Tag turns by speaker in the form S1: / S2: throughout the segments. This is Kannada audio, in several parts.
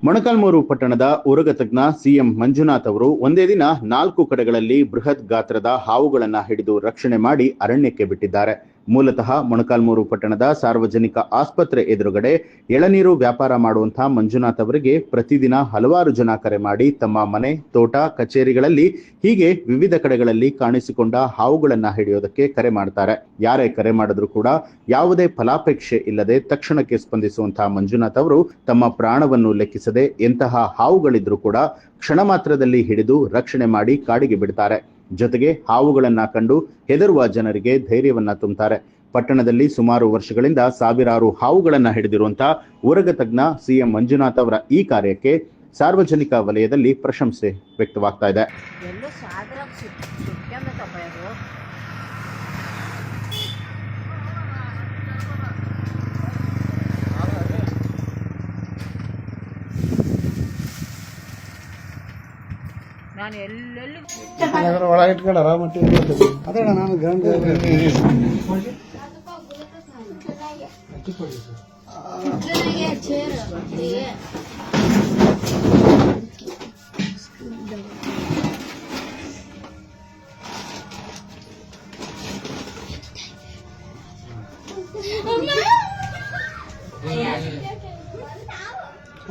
S1: ಮೊಳಕಾಲ್ಮೂರು ಪಟ್ಟಣದ ಉರಗ ತಜ್ಞ ಸಿಎಂ ಮಂಜುನಾಥ್ ಅವರು ಒಂದೇ ದಿನ 4 ಕಡೆಗಳಲ್ಲಿ ಬೃಹತ್ ಗಾತ್ರದ ಹಾವುಗಳನ್ನು ಹಿಡಿದು ರಕ್ಷಣೆ ಮಾಡಿ ಅರಣ್ಯಕ್ಕೆ ಬಿಟ್ಟಿದ್ದಾರೆ. ಮೂಲತಃ ಮೊಳಕಾಲ್ಮೂರು ಪಟ್ಟಣದ ಸಾರ್ವಜನಿಕ ಆಸ್ಪತ್ರೆ ಎದುರುಗಡೆ ಎಳನೀರು ವ್ಯಾಪಾರ ಮಾಡುವಂತಹ ಮಂಜುನಾಥ್ ಅವರಿಗೆ ಪ್ರತಿದಿನ ಹಲವಾರು ಜನ ಕರೆ ಮಾಡಿ ತಮ್ಮ ಮನೆ, ತೋಟ, ಕಚೇರಿಗಳಲ್ಲಿ ಹೀಗೆ ವಿವಿಧ ಕಡೆಗಳಲ್ಲಿ ಕಾಣಿಸಿಕೊಂಡ ಹಾವುಗಳನ್ನ ಹಿಡಿಯೋದಕ್ಕೆ ಕರೆ ಮಾಡ್ತಾರೆ. ಯಾರೇ ಕರೆ ಮಾಡಿದ್ರು ಕೂಡ ಯಾವುದೇ ಫಲಾಪೇಕ್ಷೆ ಇಲ್ಲದೆ ತಕ್ಷಣಕ್ಕೆ ಸ್ಪಂದಿಸುವಂತಹ ಮಂಜುನಾಥ್ ಅವರು ತಮ್ಮ ಪ್ರಾಣವನ್ನು ಲೆಕ್ಕಿಸದೆ ಎಂತಹ ಹಾವುಗಳಿದ್ರೂ ಕೂಡ ಕ್ಷಣ ಮಾತ್ರದಲ್ಲಿ ಹಿಡಿದು ರಕ್ಷಣೆ ಮಾಡಿ ಕಾಡಿಗೆ ಬಿಡ್ತಾರೆ. ಜೊತೆಗೆ ಹಾವುಗಳನ್ನ ಕಂಡು ಹೆದರುವ ಜನರಿಗೆ ಧೈರ್ಯವನ್ನ ತುಂಬುತ್ತಾರೆ. ಪಟ್ಟಣದಲ್ಲಿ ಸುಮಾರು ವರ್ಷಗಳಿಂದ ಸಾವಿರಾರು ಹಾವುಗಳನ್ನ ಹಿಡಿದಿರುವಂತಹ ಉರಗ ತಜ್ಞ ಸಿಎಂ ಮಂಜುನಾಥ್ ಅವರ ಈ ಕಾರ್ಯಕ್ಕೆ ಸಾರ್ವಜನಿಕ ವಲಯದಲ್ಲಿ ಪ್ರಶಂಸೆ ವ್ಯಕ್ತವಾಗ್ತಾ ಇದೆ.
S2: ನಾನು ಎಲ್ಲೆಲ್ಲಿ
S3: ಒಳಗೆ ಇಟ್ಕೊಂಡು ಆರಾಮಟ್ಟಿ ಅದೇ ನಾನು ಗ್ರೌಂಡ್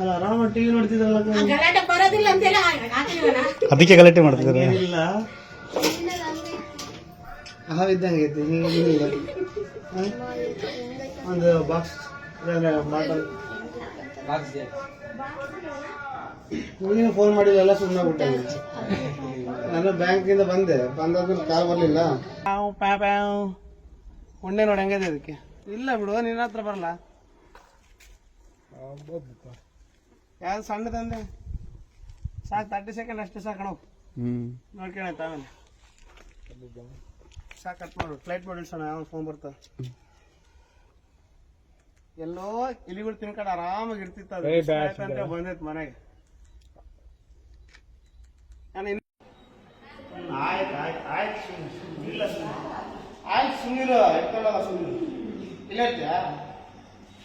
S3: ಅಲ್ಲ ಆರಾಮ ಟಿವಿ ನೋಡ್ತಿದ್ರಲ್ಲ, ಅದಕ್ಕೆ ಗಲಾಟೆ ಮಾಡ್ತಿದ್ದಾರೆ. ಇದ್ದಂಗೆ ಒಂದು ಬಾಕ್ಸ್ ಬಾಟಲ್ ನೀನು ಫೋನ್ ಮಾಡಿಲ್ಲ, ಎಲ್ಲ ಸುಮ್ಮನೆ ಬಿಟ್ಟೆ. ನಾನು ಬ್ಯಾಂಕಿಂದ ಬಂದಾದ್ಮೇಲೆ ಕಾಲ್ ಬರಲಿಲ್ಲ. ಉಂಡೆ ನೋಡಿ ಹೆಂಗಿದೆ ಅದಕ್ಕೆ. ಇಲ್ಲ ಬಿಡು, ನಿನ್ನ ಹತ್ರ ಬರಲ್ಲ. ಯಾವ್ದು ಸಣ್ಣ ತಂದೆ ಸಾಕು, 30 ಸೆಕೆಂಡ್ ಅಷ್ಟೇ ಸಾಕಣ. ನೋಡ್ಕೊಳಾಯ್ತು ಆಮೇಲೆ ಸಾಕು. ಕಟ್ ಮಾಡು, ಫ್ಲೈಟ್ ಮಾಡಿ ಇಳ್ಸೋಣ. ಯಾವ ಫೋನ್ ಬರ್ತಾವ. ಎಲ್ಲೋ ಇಲಿಗಳು ತಿನ್ಕೊಂಡು ಆರಾಮಾಗಿ ಇರ್ತಿತ್ತು. ಅದು ಬಂದೈತೆ ಮನೆಗೆ. ಆಯ್ತು ಆಯ್ತು ಆಯ್ತು ಇಲ್ಲ ಆಯ್ತು ಸುಮ್ಮನಿರು. ಎತ್ಕೊಳ್ಳಲ್ಲ ಸುಮ್ಮನೆ. ಇಲ್ಲ ಇರ್ತೀಯಾ?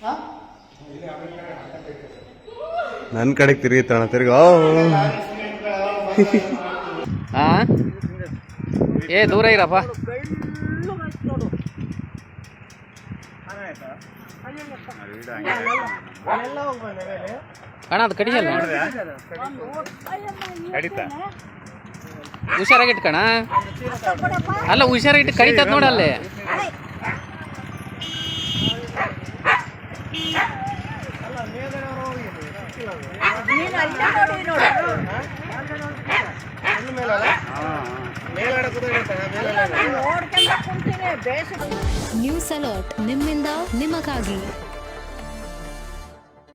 S3: ಹಾಂ,
S4: ನನ್ನ ಕಡೆಗೆ ತಿರುಗಿತಾಣ ತಿರ್ಗ.
S5: ಏ ದೂರ ಇರಪ್ಪ. ಅಣ್ಣ ಅದು ಕಡಿಯಲ್ಲ, ಹುಷಾರಾಗಿಟ್ಟು ಕಣ. ಅಲ್ಲ ಹುಷಾರಾಗಿಟ್ಟು ಕಡಿತದ ನೋಡಲ್ಲೇ.
S6: ನ್ಯೂಸ್ ಅಲರ್ಟ್ ನಿಮ್ಮಿಂದ ನಿಮಗಾಗಿ.